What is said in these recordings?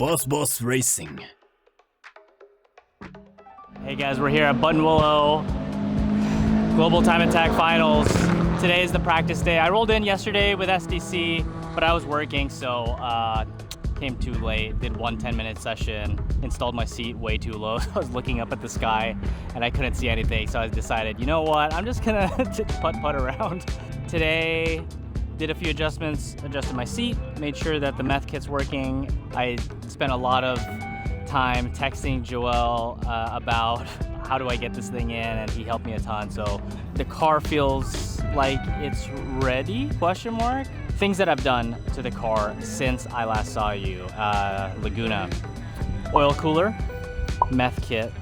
Boss Racing. Hey guys, we're here at Buttonwillow Global Time Attack Finals. Today is the practice day. I rolled in yesterday with SDC, but I was working, so came too late. Did one 10-minute session, installed my seat way too low. I was looking up at the sky and I couldn't see anything, so I decided, you know what, I'm just gonna putt around. Today, did a few adjustments, adjusted my seat, made sure that the Meth kit's working. I spent a lot of time texting Joel about how do I get this thing in, and he helped me a ton. So the car feels like it's ready, question mark. Things that I've done to the car since I last saw you. Laguna, oil cooler, Meth kit.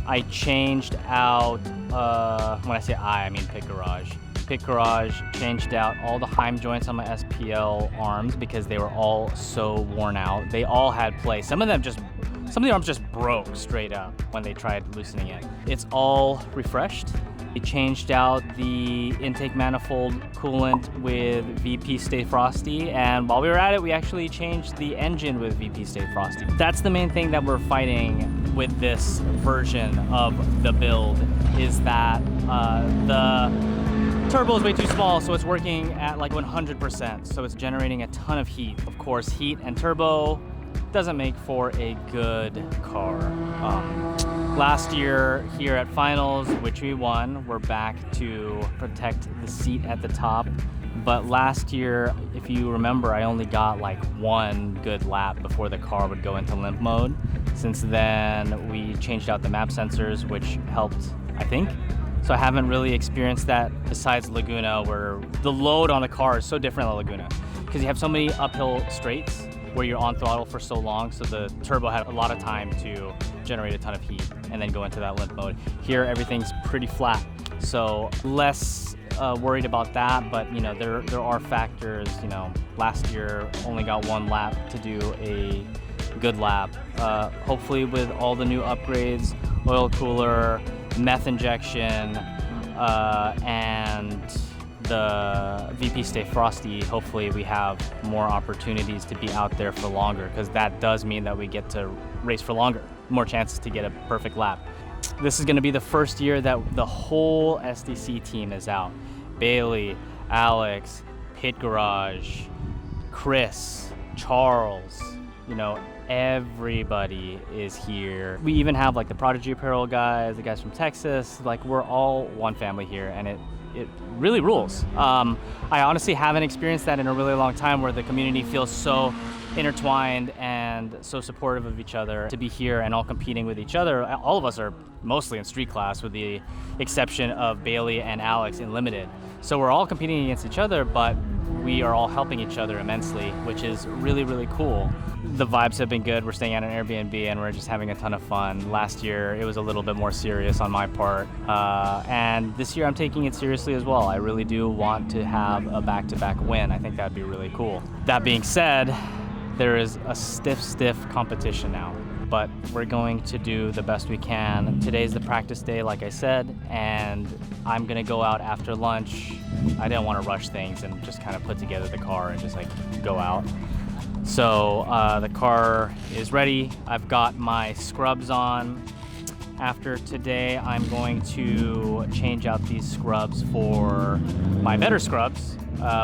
I changed out, when I say I mean Pit Garage. Pit Garage changed out all the Heim joints on my SPL arms because they were all so worn out. They all had play. Some of the arms just broke straight up when they tried loosening it. It's all refreshed. We changed out the intake manifold coolant with VP Stay Frosty, and while we were at it, we actually changed the engine with VP Stay Frosty. That's the main thing that we're fighting with this version of the build, is that the turbo is way too small, so it's working at like 100%, so it's generating a ton of heat. Of course, heat and turbo doesn't make for a good car. Last year here at finals, which we won, we're back to protect the seat at the top. But last year, if you remember, I only got like one good lap before the car would go into limp mode. Since then, we changed out the map sensors, which helped, I think. So I haven't really experienced that besides Laguna, where the load on the car is so different than Laguna, because you have so many uphill straights where you're on throttle for so long, so the turbo had a lot of time to generate a ton of heat and then go into that limp mode. Here, everything's pretty flat, so less worried about that, but you know, there are factors. You know, last year only got one lap to do a good lap. Hopefully with all the new upgrades, oil cooler, Meth injection, and the VP Stay Frosty, hopefully we have more opportunities to be out there for longer, because that does mean that we get to race for longer, more chances to get a perfect lap. This is going to be the first year that the whole SDC team is out. Bailey, Alex, Pit Garage, Chris, Charles, you know, everybody is here. We even have like the Prodigy Apparel guys, the guys from Texas, like we're all one family here, and it really rules. I honestly haven't experienced that in a really long time, where the community feels so intertwined and so supportive of each other. To be here and all competing with each other, all of us are mostly in street class with the exception of Bailey and Alex in limited. So we're all competing against each other, but we are all helping each other immensely, which is really, really cool. The vibes have been good. We're staying at an Airbnb and we're just having a ton of fun. Last year, it was a little bit more serious on my part. And this year I'm taking it seriously as well. I really do want to have a back-to-back win. I think that'd be really cool. That being said, there is a stiff competition now, but we're going to do the best we can. Today's the practice day, like I said, and I'm gonna go out after lunch. I didn't want to rush things and just kind of put together the car and just like go out. So the car is ready. I've got my scrubs on. After today, I'm going to change out these scrubs for my better scrubs,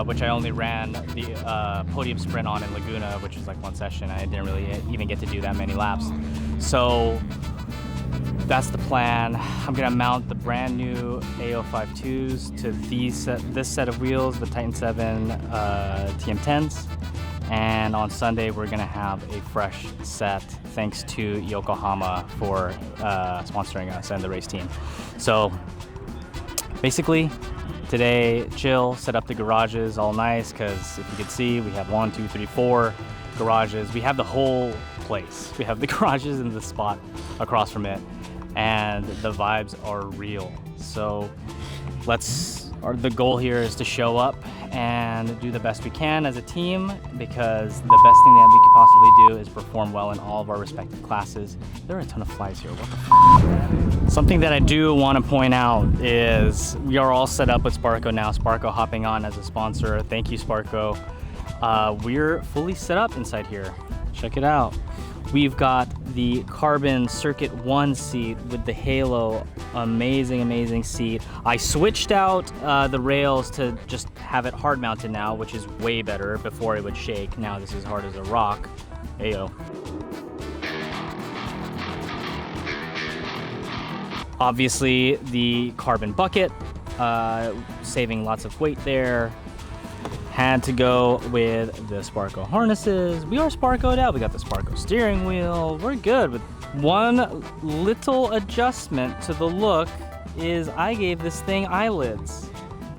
which I only ran the podium sprint on in Laguna, which was like one session. I didn't really even get to do that many laps. So that's the plan. I'm gonna mount the brand new A052s to this set of wheels, the Titan 7 TM10s. And on Sunday, we're gonna have a fresh set, thanks to Yokohama for sponsoring us and the race team. So basically, today, chill, set up the garages all nice, because if you can see, we have 1, 2, 3, 4 garages. We have the whole place. We have the garages in the spot across from it, and the vibes are real. So the goal here is to show up and do the best we can as a team, because the best thing that we could possibly do is perform well in all of our respective classes. There are a ton of flies here, what the f***? Something that I do want to point out is we are all set up with Sparco now. Sparco hopping on as a sponsor. Thank you, Sparco. We're fully set up inside here. Check it out. We've got the carbon circuit 1 seat with the halo. Amazing, amazing seat. I switched out the rails to just have it hard mounted now, which is way better. Before it would shake. Now this is hard as a rock. Ayo. Obviously the carbon bucket, saving lots of weight there. Had to go with the Sparco harnesses. We are Sparcoed out. We got the Sparco steering wheel. We're good. With one little adjustment to the look is I gave this thing eyelids.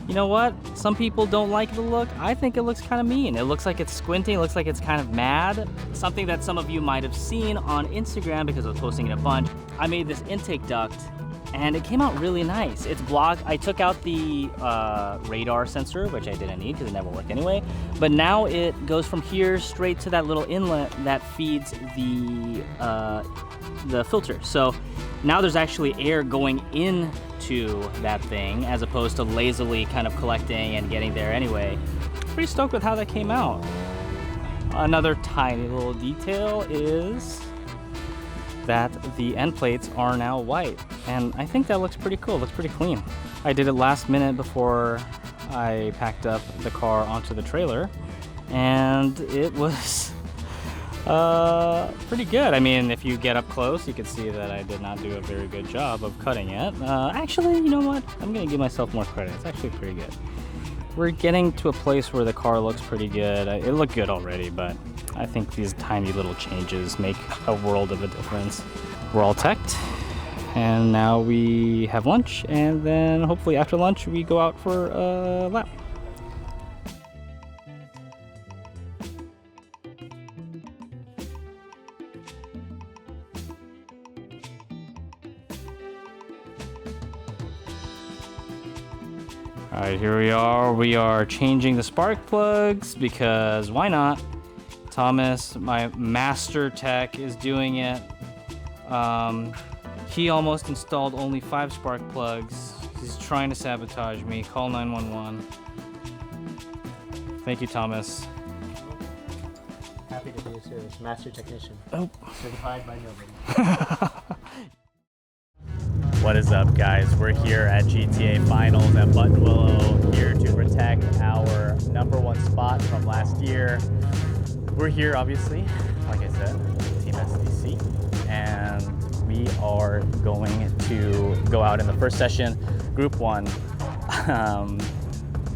You know what? Some people don't like the look. I think it looks kind of mean. It looks like it's squinting. It looks like it's kind of mad. Something that some of you might have seen on Instagram because I was posting it a bunch. I made this intake duct and it came out really nice. It's blocked. I took out the radar sensor, which I didn't need because it never worked anyway. But now it goes from here straight to that little inlet that feeds the filter. So now there's actually air going into that thing as opposed to lazily kind of collecting and getting there anyway. Pretty stoked with how that came out. Another tiny little detail is that the end plates are now white. And I think that looks pretty cool, looks pretty clean. I did it last minute before I packed up the car onto the trailer, and it was pretty good. I mean, if you get up close, you can see that I did not do a very good job of cutting it. Actually, you know what? I'm gonna give myself more credit. It's actually pretty good. We're getting to a place where the car looks pretty good. It looked good already, but I think these tiny little changes make a world of a difference. We're all teched, and now we have lunch, and then hopefully after lunch we go out for a lap. All right, here we are. We are changing the spark plugs because why not? Thomas, my master tech, is doing it. He almost installed only 5 spark plugs. He's trying to sabotage me. Call 911. Thank you, Thomas. Happy to be a service. Master technician. Oh. Certified by nobody. What is up, guys? We're here at GTA Finals at Buttonwillow, here to protect our #1 spot from last year. We're here, obviously, like I said, Team SDC, and we are going to go out in the first session, Group 1.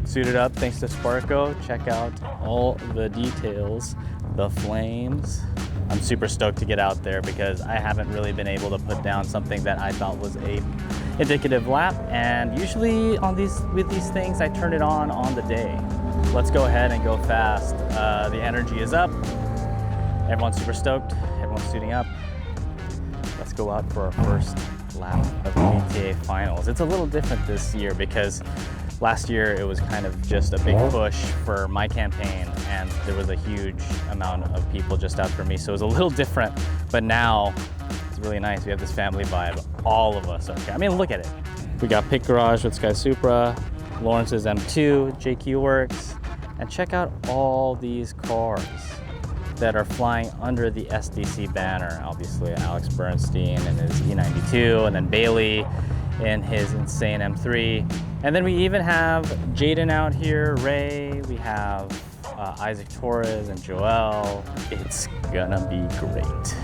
Suited up thanks to Sparco. Check out all the details, the flames. I'm super stoked to get out there because I haven't really been able to put down something that I thought was a indicative lap, and usually with these things I turn it on the day. Let's go ahead and go fast. The energy is up. Everyone's super stoked. Everyone's suiting up. Let's go out for our first lap of the GTA Finals. It's a little different this year because last year it was kind of just a big push for my campaign, and there was a huge amount of people just out for me, so it was a little different. But now it's really nice. We have this family vibe. All of us are okay. I mean, look at it. We got Pit Garage with Sky Supra, Lawrence's M2, JQ Works, and check out all these cars that are flying under the SDC banner. Obviously, Alex Bernstein and his E92, and then Bailey in his insane M3. And then we even have Jaden out here, Ray, we have Isaac Torres and Joel. It's gonna be great.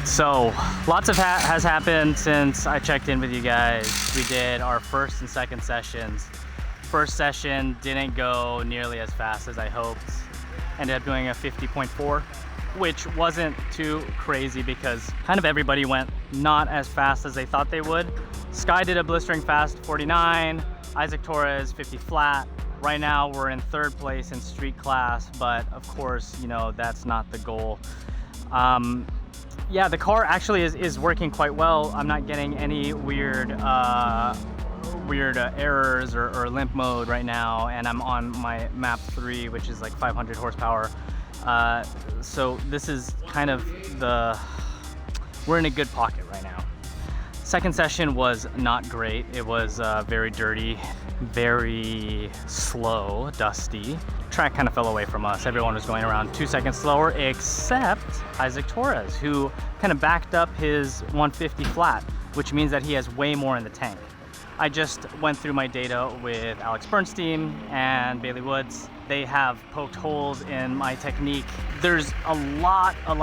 right, so lots of has happened since I checked in with you guys. We did our first and second sessions. First session didn't go nearly as fast as I hoped. Ended up doing a 50.4, which wasn't too crazy because kind of everybody went not as fast as they thought they would. Sky did a blistering fast 49, Isaac Torres 50 flat. Right now we're in third place in street class, but of course, you know, that's not the goal. Yeah, the car actually is working quite well. I'm not getting any weird errors or limp mode right now, and I'm on my map 3, which is like 500 horsepower. So this is kind of we're in a good pocket right now. Second session was not great. It was very dirty, very slow, dusty. Track kind of fell away from us. Everyone was going around 2 seconds slower except Isaac Torres, who kind of backed up his 150 flat, which means that he has way more in the tank. I just went through my data with Alex Bernstein and Bailey Woods. They have poked holes in my technique. There's a lot of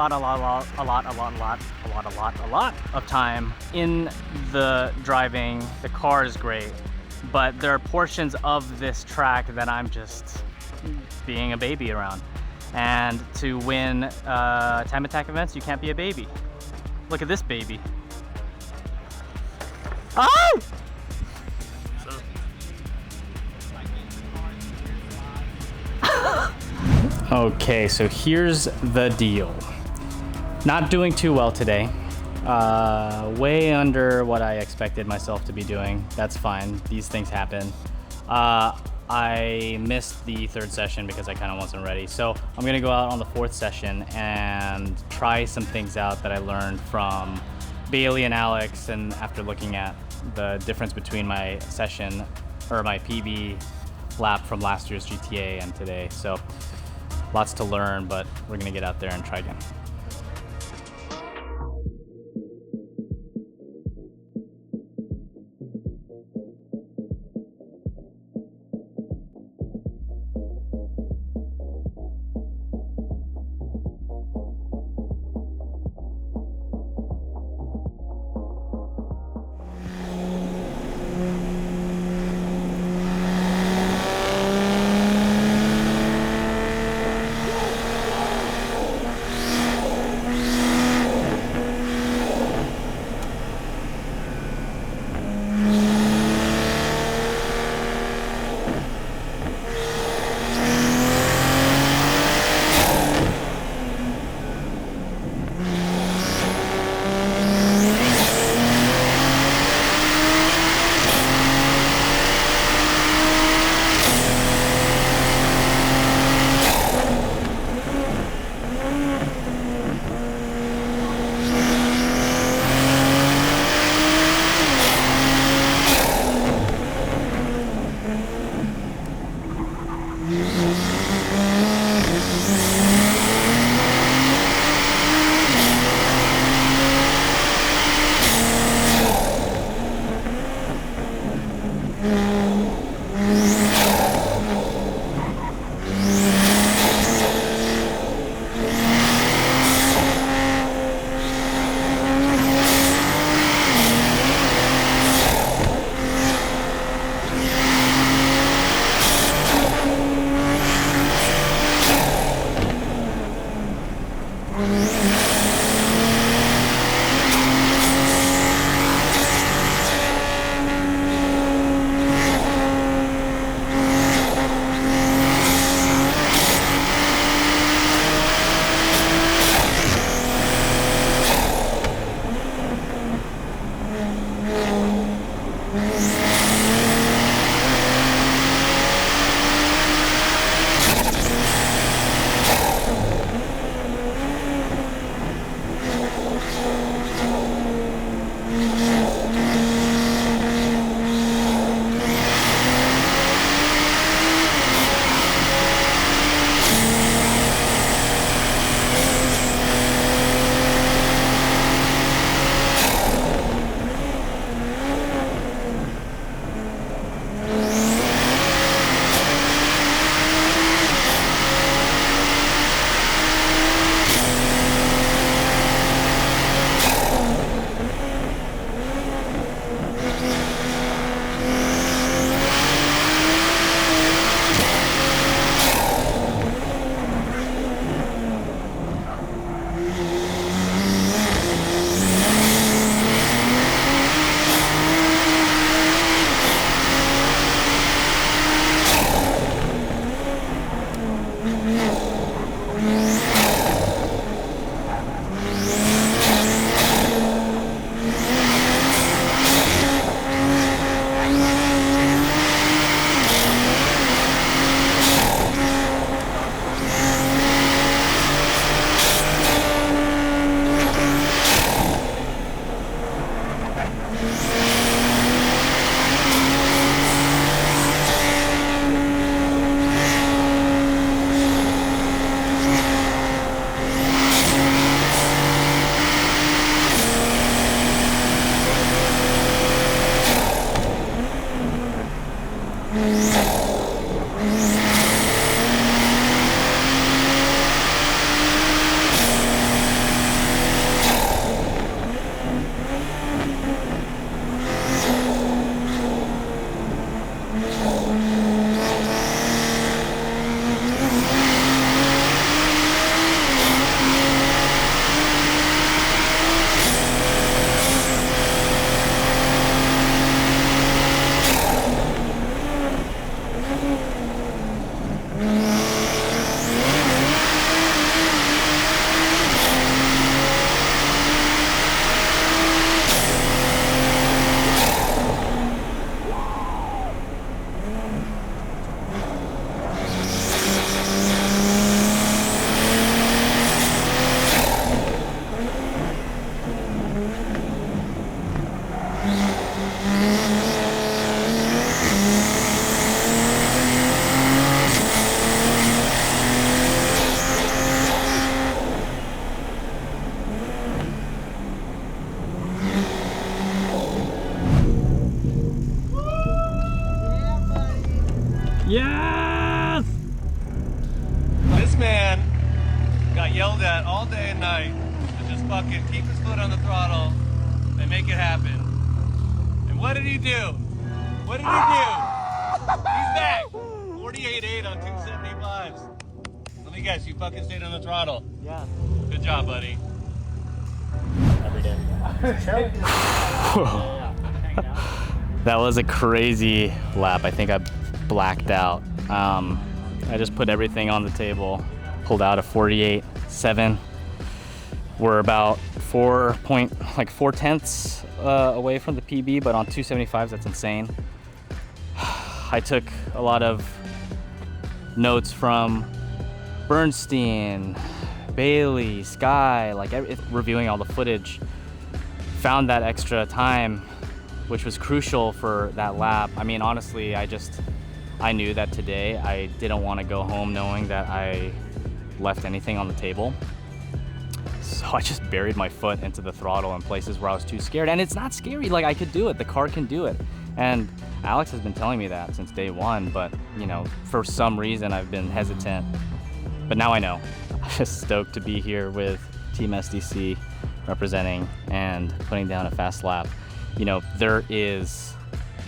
time in the driving. The car is great, but there are portions of this track that I'm just being a baby around. And to win time attack events, you can't be a baby. Look at this baby. Oh! Okay, so here's the deal. Not doing too well today. Way under what I expected myself to be doing. That's fine. These things happen. I missed the third session because I kind of wasn't ready. So I'm gonna go out on the fourth session and try some things out that I learned from Bailey and Alex, and after looking at the difference between my session or my PB lap from last year's GTA and today. So lots to learn, but we're gonna get out there and try again. Yes! This man got yelled at all day and night to just fucking keep his foot on the throttle and make it happen. And what did he do? What did he do? He's back! 48.8 on 275s. Let me guess, you fucking stayed on the throttle. Yeah. Good job, buddy. Every day. That was a crazy lap. I think I blacked out. I just put everything on the table, pulled out a 48.7. We're about 4 tenths away from the PB, but on 275s, that's insane. I took a lot of notes from Bernstein, Bailey, Sky, reviewing all the footage. Found that extra time, which was crucial for that lap. I mean, honestly, I knew that today I didn't want to go home knowing that I left anything on the table. So I just buried my foot into the throttle in places where I was too scared. And it's not scary, like I could do it, the car can do it. And Alex has been telling me that since day one, but you know, for some reason I've been hesitant. But now I know. I'm just stoked to be here with Team SDC representing and putting down a fast lap. You know, there is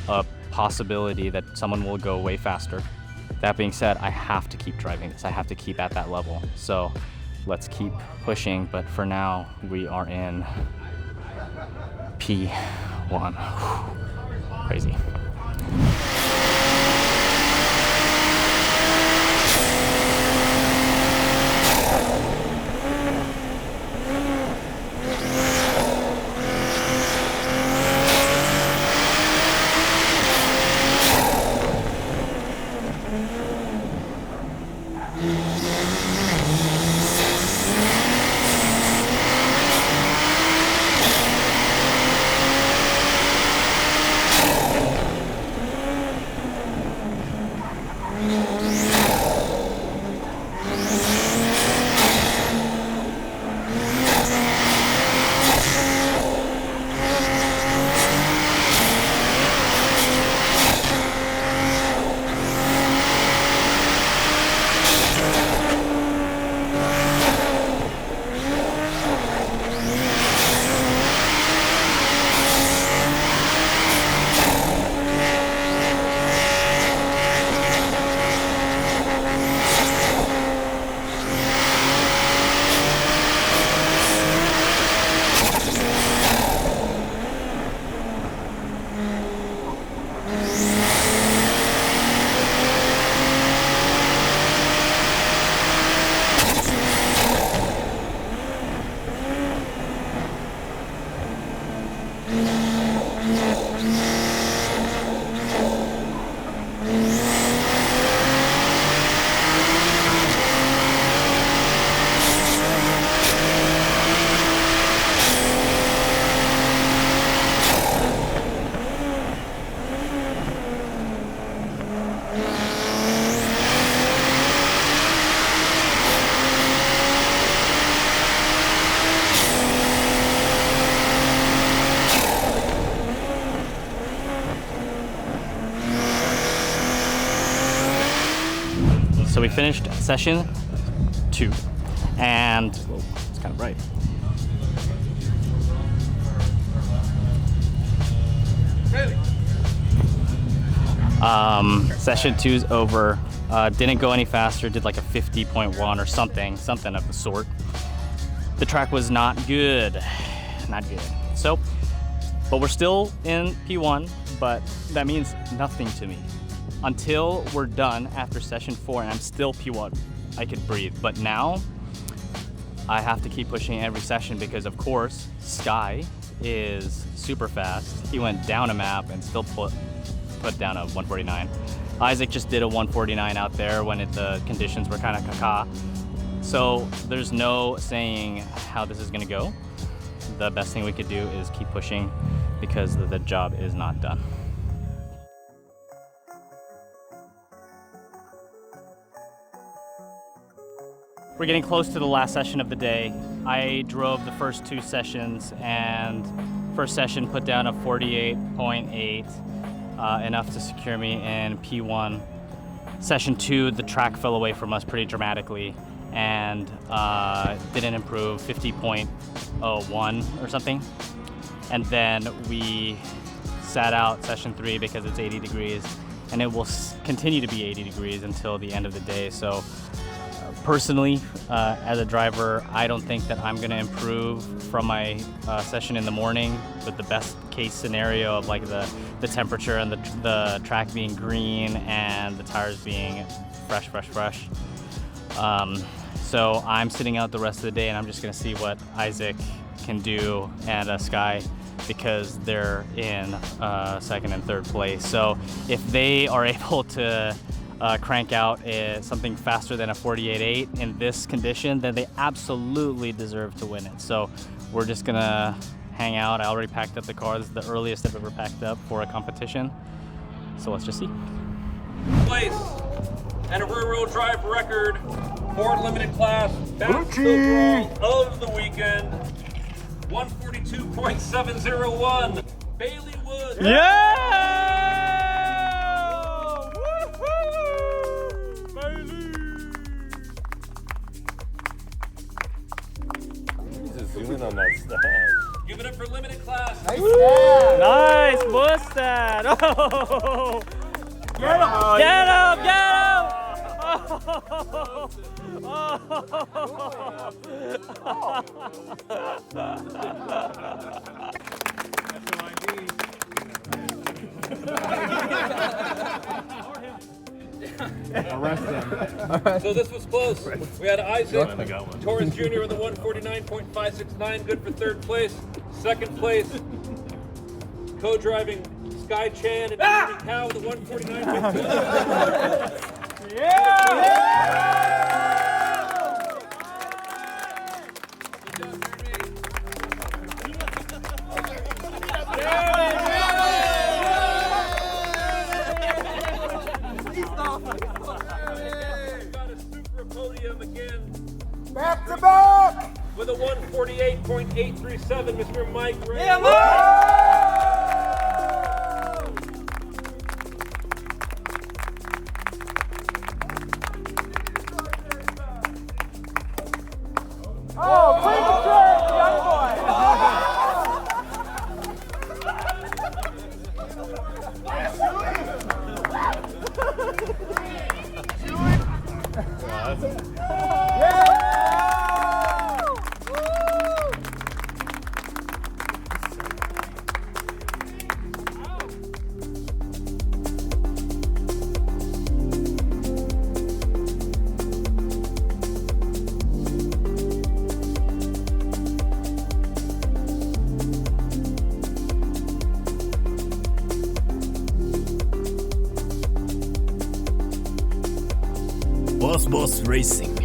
a possibility that someone will go way faster. That being said, I have to keep driving this. I have to keep at that level. So let's keep pushing. But for now, we are in P1. Crazy. So we finished session 2, and whoa, it's kind of bright. Session 2's over. Didn't go any faster, did like a 50.1 or something of the sort. The track was not good, not good. So, but we're still in P1, but that means nothing to me. Until we're done after session 4 and I'm still P1, I could breathe. But now, I have to keep pushing every session because of course, Sky is super fast. He went down a map and still put down a 149. Isaac just did a 149 out there when the conditions were kind of caca. So there's no saying how this is gonna go. The best thing we could do is keep pushing because the job is not done. We're getting close to the last session of the day. I drove the first 2 sessions and first session put down a 48.8. Enough to secure me in P1. Session 2, the track fell away from us pretty dramatically and didn't improve, 50.01 or something. And then we sat out session 3 because it's 80 degrees and it will continue to be 80 degrees until the end of the day. So personally, as a driver, I don't think that I'm gonna improve from my session in the morning with the best case scenario of like the temperature and the track being green and the tires being fresh. So I'm sitting out the rest of the day and I'm just gonna see what Isaac can do and Sky, because they're in 2nd and 3rd place. So if they are able to crank out something faster than a 48.8 in this condition, then they absolutely deserve to win it. So we're just gonna hang out. I already packed up the car. This is the earliest I've ever packed up for a competition. So let's just see. Place and a rear-wheel drive record for limited class best overall of the weekend, 142.701. Bailey Woods. Yeah! Zooming on that stuff. Give it up for limited class. Nice, Mustad! Oh. Get him! Get him! Get him! Arrest him. So this was close. We had Isaac Torres Jr. with a 149.569, good for 3rd place. 2nd place, co-driving Sky Chan and Andy Cow with a 149.2. Yeah! Back to back! With a 148.837, Mr. Mike Ray. Yeah, oh, bring the track, young boy! Boss Racing.